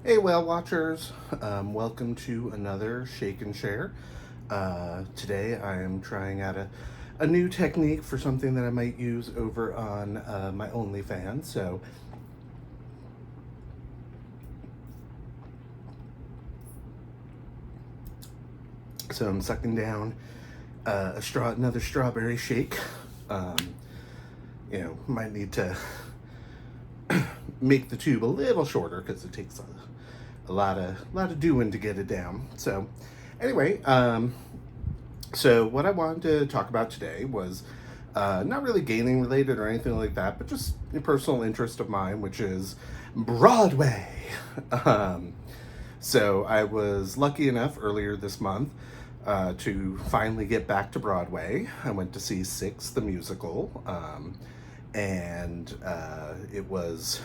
Hey, whale watchers. Welcome to another Shake and Share. Today I am trying out a new technique for something that I might use over on my OnlyFans. So I'm sucking down another strawberry shake. Um, might need to make the tube a little shorter because it takes a lot of doing to get it down. So anyway, so what I wanted to talk about today was not really gaming related or anything like that, but just a personal interest of mine, which is Broadway. Um, so I was lucky enough earlier this month to finally get back to Broadway. I went to see Six, the musical, and it was,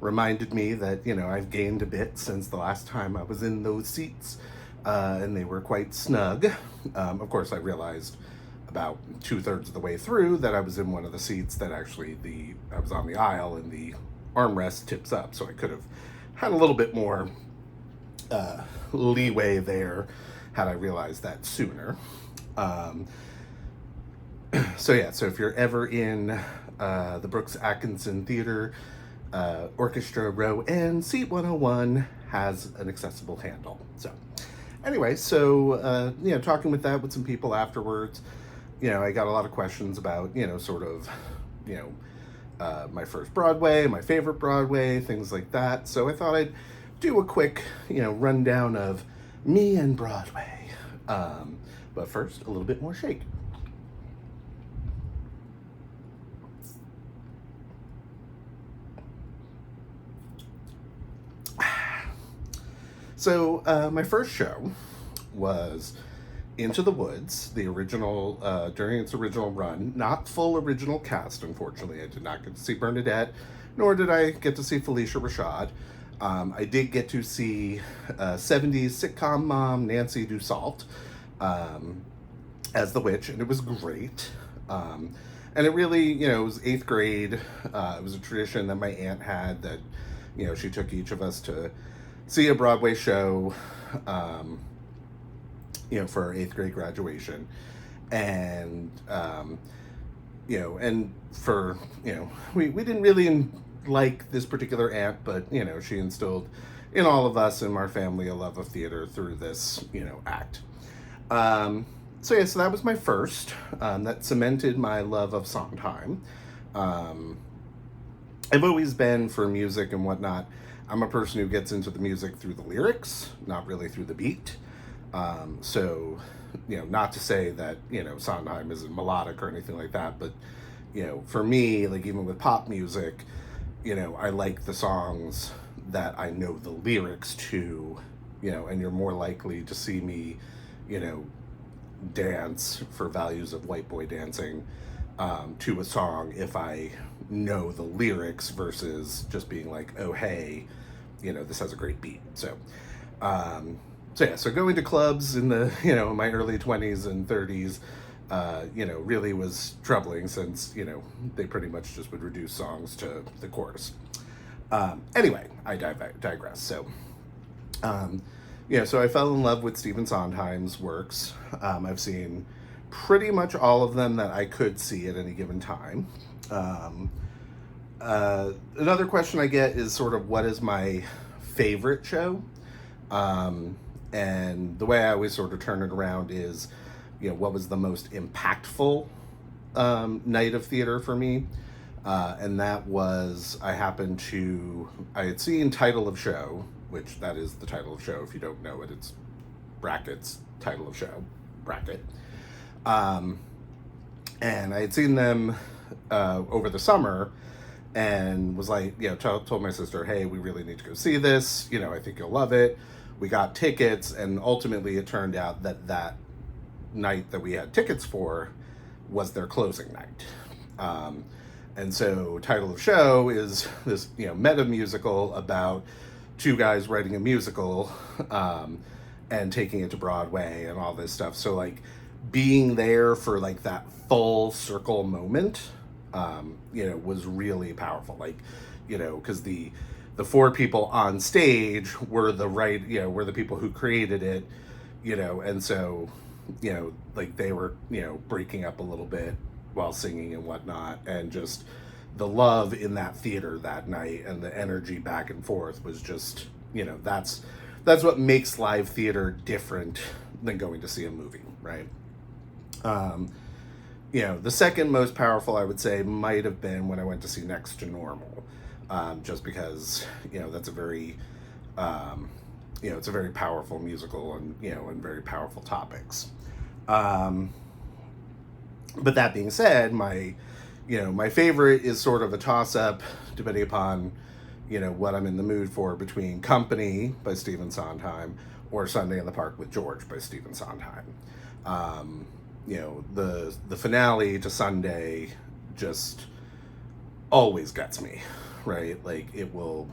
reminded me that, I've gained a bit since the last time I was in those seats, and they were quite snug. Of course, I realized about 2/3 of the way through that I was in one of the seats that actually I was on the aisle and the armrest tips up, so I could have had a little bit more leeway there had I realized that sooner. Um, so if you're ever in the Brooks Atkinson Theater, Orchestra Row and Seat 101 has an accessible handle. So anyway, talking with some people afterwards, I got a lot of questions about, my first Broadway, my favorite Broadway, things like that. So I thought I'd do a quick, rundown of me and Broadway. But first, a little bit more shake. So my first show was Into the Woods, the original, during its original run, not full original cast, unfortunately. I did not get to see Bernadette, nor did I get to see Felicia Rashad. I did get to see 70s sitcom mom Nancy Dussault as the witch, and it was great. And it really, it was eighth grade. It was a tradition that my aunt had that, she took each of us to see a Broadway show, for our eighth grade graduation. And, and for, we didn't really like this particular aunt, but, she instilled in all of us and our family a love of theater through this, act. So that was my first. That cemented my love of Sondheim. I've always been for music and whatnot. I'm a person who gets into the music through the lyrics, not really through the beat. Not to say that, Sondheim isn't melodic or anything like that, but, for me, like even with pop music, I like the songs that I know the lyrics to, and you're more likely to see me, dance for values of white boy dancing to a song if I know the lyrics versus just being like, oh, hey, this has a great beat. So going to clubs in the, my early 20s and 30s, really was troubling since, they pretty much just would reduce songs to the chorus. Anyway, I digress. So I fell in love with Stephen Sondheim's works. I've seen pretty much all of them that I could see at any given time. Another question I get is sort of what is my favorite show? And the way I always sort of turn it around is, what was the most impactful night of theater for me? And that was, I had seen title of show, which that is the title of show. If you don't know it, it's brackets, title of show, bracket. And I had seen them over the summer and was like, told my sister, hey, we really need to go see this. I think you'll love it. We got tickets, and ultimately it turned out that night that we had tickets for was their closing night. And so title of show is this, meta musical about two guys writing a musical and taking it to Broadway and all this stuff. So like being there for like that full circle moment, was really powerful. Like, because the 4 people on stage were were the people who created it, and so, like they were, breaking up a little bit while singing and whatnot, and just the love in that theater that night and the energy back and forth was just, that's what makes live theater different than going to see a movie, right? The second most powerful, I would say, might have been when I went to see Next to Normal, just because, that's a very, it's a very powerful musical, and very powerful topics. But that being said, my favorite is sort of a toss-up, depending upon, what I'm in the mood for, between Company by Stephen Sondheim or Sunday in the Park with George by Stephen Sondheim. The finale to Sunday just always gets me, right? Like it will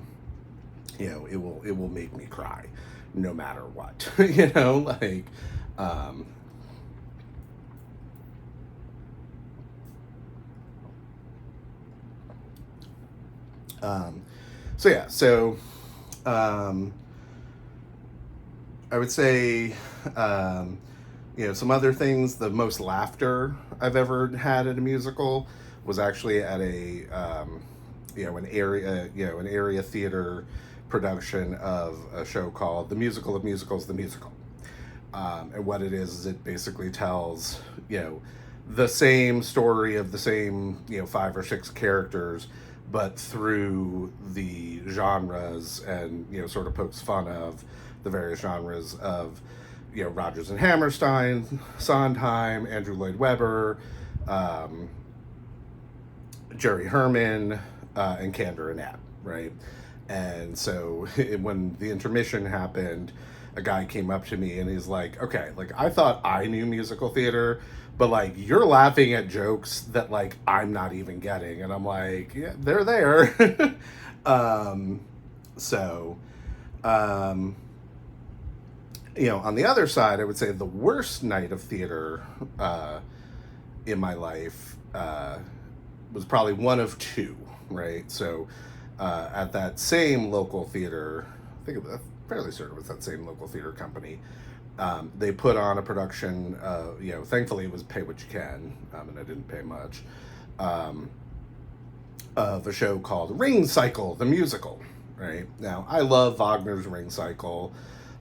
make me cry no matter what, I would say, some other things. The most laughter I've ever had at a musical was actually at an area theater production of a show called The Musical of Musicals, The Musical. And what it is it basically tells, the same story of the same, 5 or 6 characters, but through the genres, and, sort of pokes fun of the various genres of, Rodgers and Hammerstein, Sondheim, Andrew Lloyd Webber, Jerry Herman, and Kander and Ebb, right? And so when the intermission happened, a guy came up to me and he's like, okay, like I thought I knew musical theater, but like you're laughing at jokes that like I'm not even getting. And I'm like, yeah, they're there. On the other side, I would say the worst night of theater in my life was probably one of 2, right? So at that same local theater, I think I'm fairly certain it was that same local theater company, they put on a production, thankfully it was Pay What You Can, and I didn't pay much, of a show called Ring Cycle, the musical, right? Now, I love Wagner's Ring Cycle.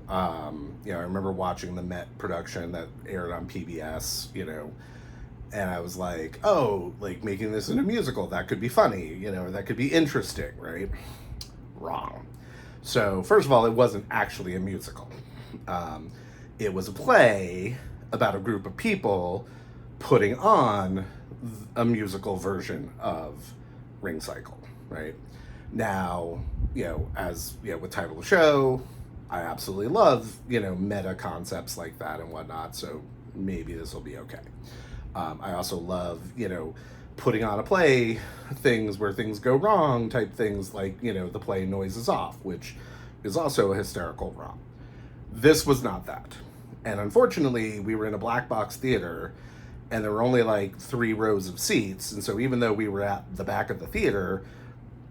I remember watching the Met production that aired on PBS, and I was like, oh, like making this into a musical, that could be funny, that could be interesting, right? Wrong. So, first of all, it wasn't actually a musical. It was a play about a group of people putting on a musical version of Ring Cycle, right? Now, as, with title of the show, I absolutely love, meta concepts like that and whatnot, so maybe this will be okay. I also love, putting on a play things where things go wrong type things like, the play Noise Is Off, which is also a hysterical romp. This was not that. And unfortunately, we were in a black box theater and there were only like 3 rows of seats. And so even though we were at the back of the theater,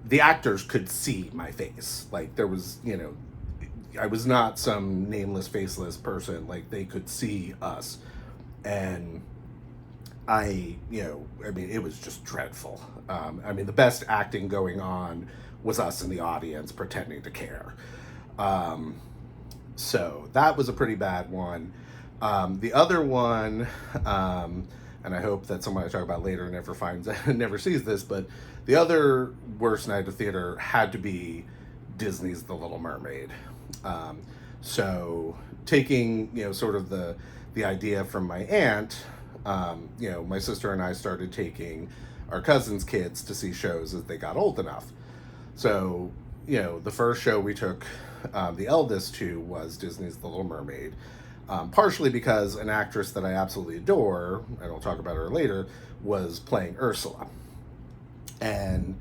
the actors could see my face. Like there was, I was not some nameless, faceless person. Like they could see us. And it was just dreadful. The best acting going on was us in the audience pretending to care. So that was a pretty bad one. The other one, and I hope that someone I talk about later never sees this, but the other worst night of theater had to be Disney's The Little Mermaid. So taking, sort of the idea from my aunt, my sister and I started taking our cousins' kids to see shows as they got old enough. So, the first show we took the eldest to was Disney's The Little Mermaid, partially because an actress that I absolutely adore, and I'll talk about her later, was playing Ursula. And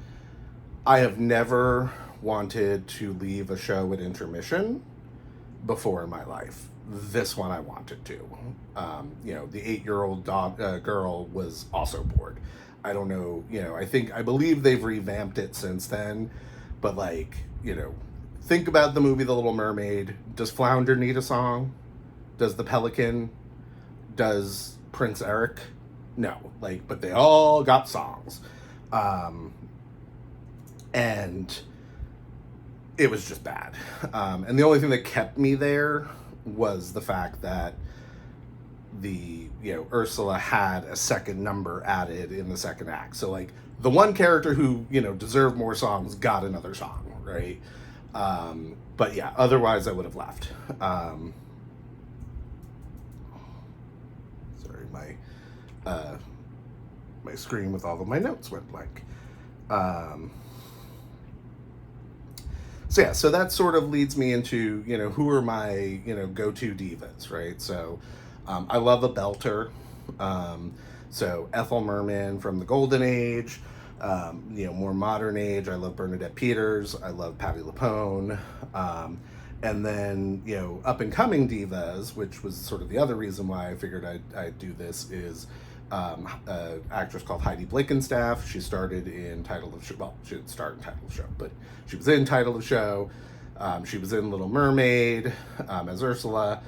I have never wanted to leave a show at intermission before in my life. This one I wanted to. The 8-year-old girl was also bored. I don't know, I believe they've revamped it since then, but like think about the movie The Little Mermaid. Does Flounder need a song? Does the Pelican? Does Prince Eric? No, but they all got songs. And it was just bad. And the only thing that kept me there was the fact that Ursula had a second number added in the second act. So the one character who, deserved more songs got another song, right? But yeah, otherwise I would have left. Sorry, my screen with all of my notes went blank. So that sort of leads me into, who are my, go-to divas, right? So I love a belter. So Ethel Merman from the Golden Age, more modern age. I love Bernadette Peters. I love Patti LuPone. And then, up and coming divas, which was sort of the other reason why I figured I'd do this, is an actress called Heidi Blakenstaff. She started in Title of Show. Well, she didn't start in Title of Show, but she was in Title of Show. She was in Little Mermaid as Ursula.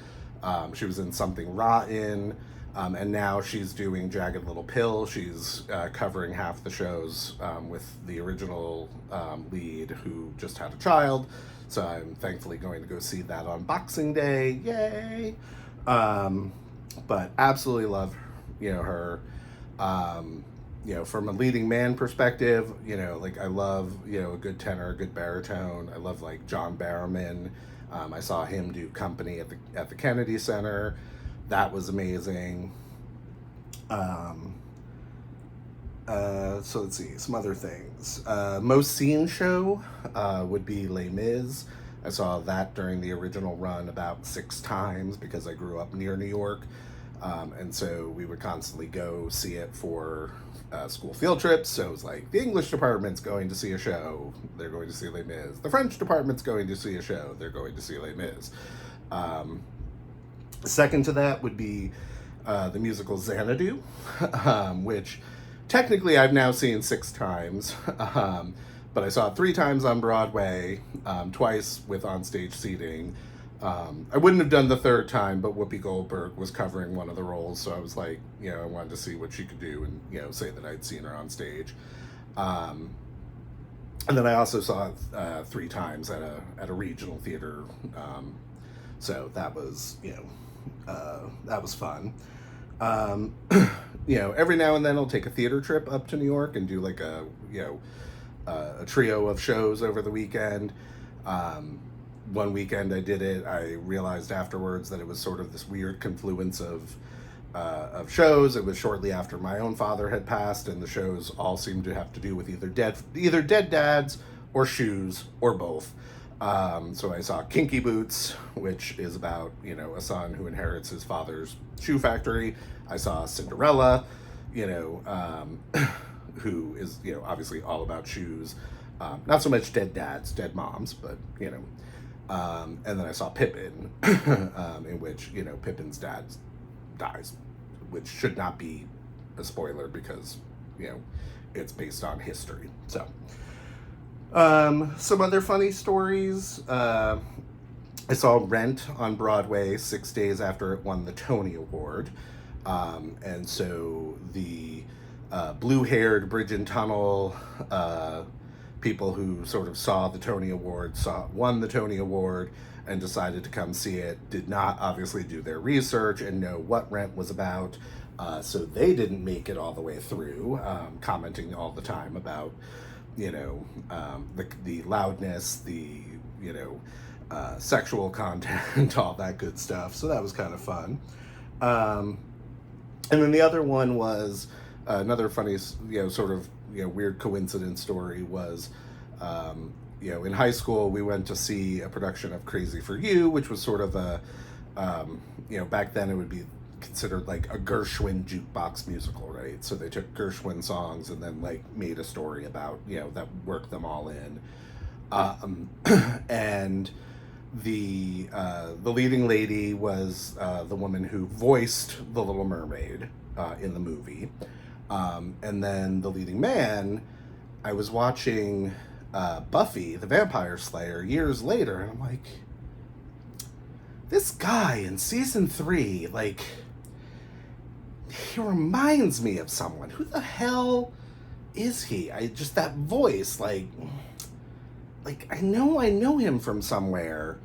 She was in Something Rotten. And now she's doing Jagged Little Pill. She's covering half the shows with the original lead, who just had a child. So I'm thankfully going to go see that on Boxing Day. Yay! But absolutely love her. From a leading man perspective, I love, a good tenor, a good baritone. I love John Barrowman. I saw him do Company at the Kennedy Center. That was amazing. So let's see, some other things. Most seen show would be Les Mis. I saw that during the original run about 6 times because I grew up near New York. And so we would constantly go see it for school field trips. So it was the English department's going to see a show, they're going to see Les Mis. The French department's going to see a show, they're going to see Les Mis. Second to that would be the musical Xanadu, which technically I've now seen 6 times, but I saw it 3 times on Broadway, twice with onstage seating. I wouldn't have done the 3rd time, but Whoopi Goldberg was covering one of the roles, so I was I wanted to see what she could do and, say that I'd seen her on stage. And then I also saw it 3 times at a regional theater, so that was, that was fun. Every now and then I'll take a theater trip up to New York and do a trio of shows over the weekend. One weekend I did it, I realized afterwards that it was sort of this weird confluence of shows. It was shortly after my own father had passed, and the shows all seemed to have to do with either dead dads or shoes or both. So I saw Kinky Boots, which is about, a son who inherits his father's shoe factory. I saw Cinderella, who is, obviously all about shoes. Not so much dead dads, dead moms, but, and then I saw Pippin, in which, Pippin's dad dies, which should not be a spoiler because, it's based on history. So, some other funny stories. I saw Rent on Broadway 6 days after it won the Tony Award. And so the blue-haired Bridge and Tunnel people who sort of saw the Tony Award, won the Tony Award, and decided to come see it, did not obviously do their research and know what Rent was about. So they didn't make it all the way through, commenting all the time about, the loudness, the, sexual content, all that good stuff. So that was kind of fun. And then the other one was another funny, sort of, weird coincidence story was, in high school, we went to see a production of Crazy for You, which was sort of a, back then it would be considered a Gershwin jukebox musical, right? So they took Gershwin songs and then made a story about, that worked them all in. And the leading lady was the woman who voiced the Little Mermaid in the movie. And then the leading man, I was watching Buffy the Vampire Slayer years later, and I'm like, this guy in season 3, like, he reminds me of someone. Who the hell is he? I just, that voice, like I know him from somewhere.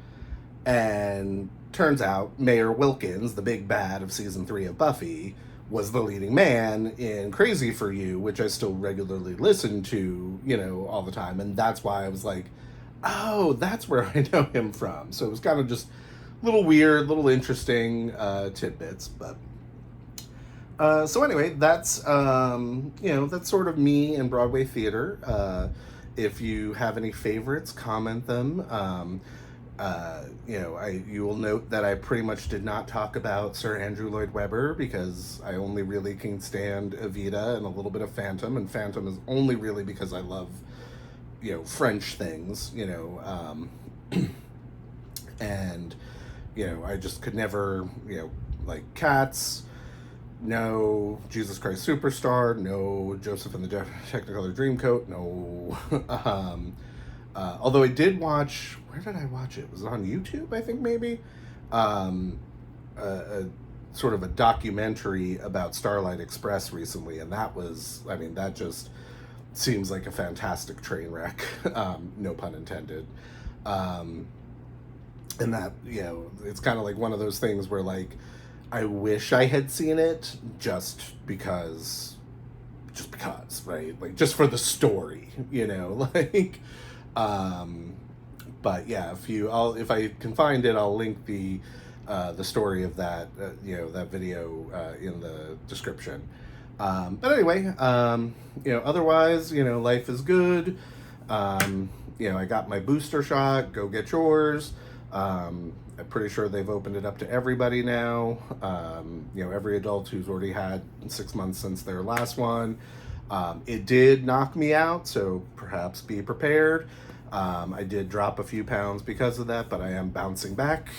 And turns out Mayor Wilkins, the big bad of season 3 of Buffy, was the leading man in Crazy for You, which I still regularly listen to, all the time. And that's why I was like, oh, that's where I know him from. So it was kind of just little weird, little interesting tidbits. But so anyway, that's that's sort of me in Broadway theater. If you have any favorites, comment them. You will note that I pretty much did not talk about Sir Andrew Lloyd Webber, because I only really can stand Evita and a little bit of Phantom, and Phantom is only really because I love, French things, and, I just could never, like Cats, no Jesus Christ Superstar, no Joseph and the Technicolor Dreamcoat, no, although I did watch, where did I watch it? Was it on YouTube, I think, maybe? A sort of a documentary about Starlight Express recently, and that was, that just seems like a fantastic train wreck, no pun intended. And that, it's kind of like one of those things where, like, I wish I had seen it just because, right? Like, just for the story, like... But yeah, if I can find it, I'll link the story of that, that video in the description. But anyway, otherwise, life is good. I got my booster shot. Go get yours. I'm pretty sure they've opened it up to everybody now. Every adult who's already had 6 months since their last one. It did knock me out, so perhaps be prepared. I did drop a few pounds because of that, but I am bouncing back.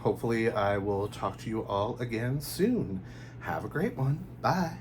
Hopefully I will talk to you all again soon. Have a great one. Bye.